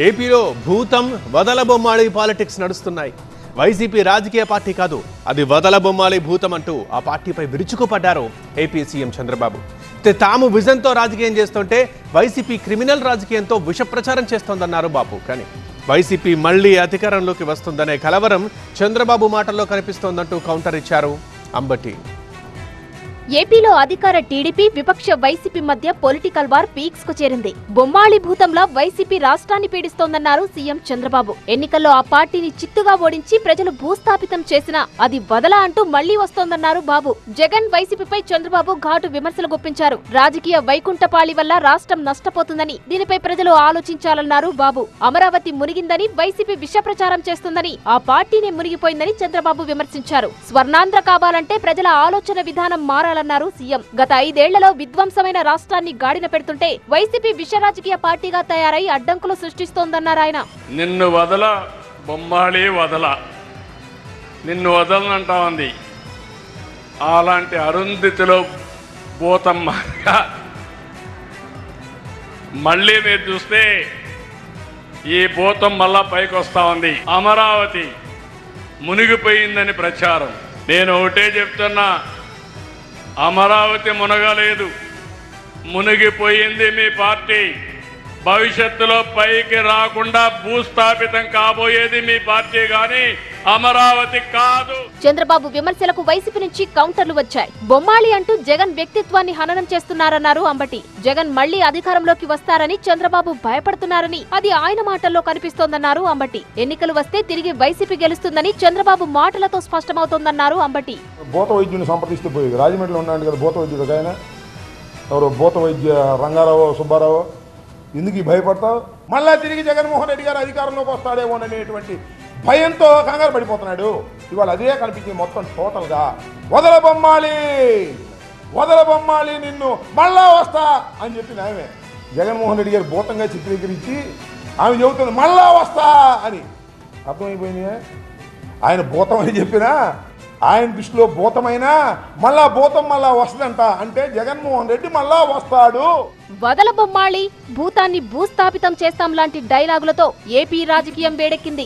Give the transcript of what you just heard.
ఏపీలో భూతం వదలబొమ్మాళి పాలిటిక్స్ నడుస్తున్నాయి. వైసీపీ రాజకీయ పార్టీ కాదు, అది వదలబొమ్మాళి భూతం అంటూ ఆ పార్టీపై విరుచుకుపడ్డారు ఏపీ సీఎం చంద్రబాబు. తాము విజన్తో రాజకీయం చేస్తుంటే వైసీపీ క్రిమినల్ రాజకీయంతో విష ప్రచారం చేస్తోందన్నారు బాబు. కానీ వైసీపీ మళ్లీ అధికారంలోకి వస్తుందనే కలవరం చంద్రబాబు మాటల్లో కనిపిస్తోందంటూ కౌంటర్ ఇచ్చారు అంబటి. ఏపీలో అధికార టీడీపీ విపక్ష వైసీపీ మధ్య పొలిటికల్ వార్ పీక్స్ కు చేరింది. బొమ్మాళి భూతంలా వైసీపీ రాష్ట్రాన్ని పీడిస్తోందన్నారు సీఎం చంద్రబాబు. ఎన్నికల్లో ఆ పార్టీని చిత్తుగా ఓడించి ప్రజలు భూస్థాపితం చేసినా అది వదలా అంటూ మళ్లీ వస్తోందన్నారు బాబు. జగన్ వైసీపీపై చంద్రబాబు ఘాటు విమర్శలు గుప్పించారు. రాజకీయ వైకుంఠపాళి వల్ల రాష్ట్రం నష్టపోతుందని, దీనిపై ప్రజలు ఆలోచించాలన్నారు బాబు. అమరావతి మునిగిందని, వైసీపీ విష ప్రచారం చేస్తుందని, ఆ పార్టీనే మునిగిపోయిందని చంద్రబాబు విమర్శించారు. స్వర్ణాంధ్ర కావాలంటే ప్రజల ఆలోచన విధానం మారాలన్నారు సీఎం. గత 5 ఏళ్లలో విధ్వంసమైన రాష్ట్రాన్ని గాడిన పెడుతుంటే వైసీపీ విష రాజకీయ పార్టీగా తయారై అడ్డంకులు సృష్టిస్తోందన్నారు ఆయన. నిన్ను వదల బొమ్మాళి వదల, నిన్ను వదలనంటా ఉంది. అలాంటి అరుంధతిలో భూతం మళ్ళీ మీరు చూస్తే ఈ భూతం మళ్ళా పైకి వస్తా ఉంది. అమరావతి మునిగిపోయిందని ప్రచారం. నేను ఒకటే చెప్తున్నా, అమరావతి మునగలేదు, మునిగిపోయింది మీ పార్టీ. భవిష్యత్తులో పైకి రాకుండా భూస్థాపితం కాబోయేది మీ పార్టీ గాని అమరావతి కాదు. చంద్రబాబు విమర్శలకు వైసీపీ నుంచి కౌంటర్లు వచ్చాయి. బొమ్మాళి అంటూ జగన్ వ్యక్తిత్వాన్ని హననం చేస్తున్నారన్నారు అంబటి. జగన్ మళ్లీ అధికారంలోకి వస్తారని చంద్రబాబు భయపడుతున్నారని అది ఆయన మాటల్లో కనిపిస్తోందన్నారు అంబటి. ఎన్నికలు వస్తే తిరిగి వైసీపీ గెలుస్తుందని చంద్రబాబు మాటలతో స్పష్టమవుతోందన్నారు అంబటి. భూత వైద్యుని సంప్రదిస్తూ పోయేది. రాజమండ్రిలో ఉన్నాడు కదా భూత వైద్యుడు, ఆయన ఎవరు భూత వైద్య రంగారావు సుబ్బారావు. ఎందుకు భయపడతావు? మళ్ళా తిరిగి జగన్మోహన్ రెడ్డి గారు అధికారంలోకి వస్తాడేమో అనేటువంటి భయంతో కంగారు పడిపోతున్నాడు. ఇవాళ అదే కనిపించింది మొత్తం టోటల్గా. వదలబొమ్మాలి, వదలబొమ్మాలి, నిన్ను మళ్ళా వస్తా అని చెప్పిన ఆమె జగన్మోహన్ రెడ్డి గారు భూతంగా చిత్రీకరించి ఆమె చెబుతుంది మళ్ళా వస్తా అని. అర్థమైపోయింది. ఆయన భూతం అని చెప్పినా ఆయన దృష్టిలో భూతమైనా మళ్ళా భూతం మళ్ళా వస్తుందంట. అంటే జగన్మోహన్ రెడ్డి మళ్ళా వస్తాడు. వదల బొమ్మాళి, భూతాన్ని భూస్థాపితం చేస్తాం లాంటి డైలాగులతో ఏపీ రాజకీయం వేడెక్కింది.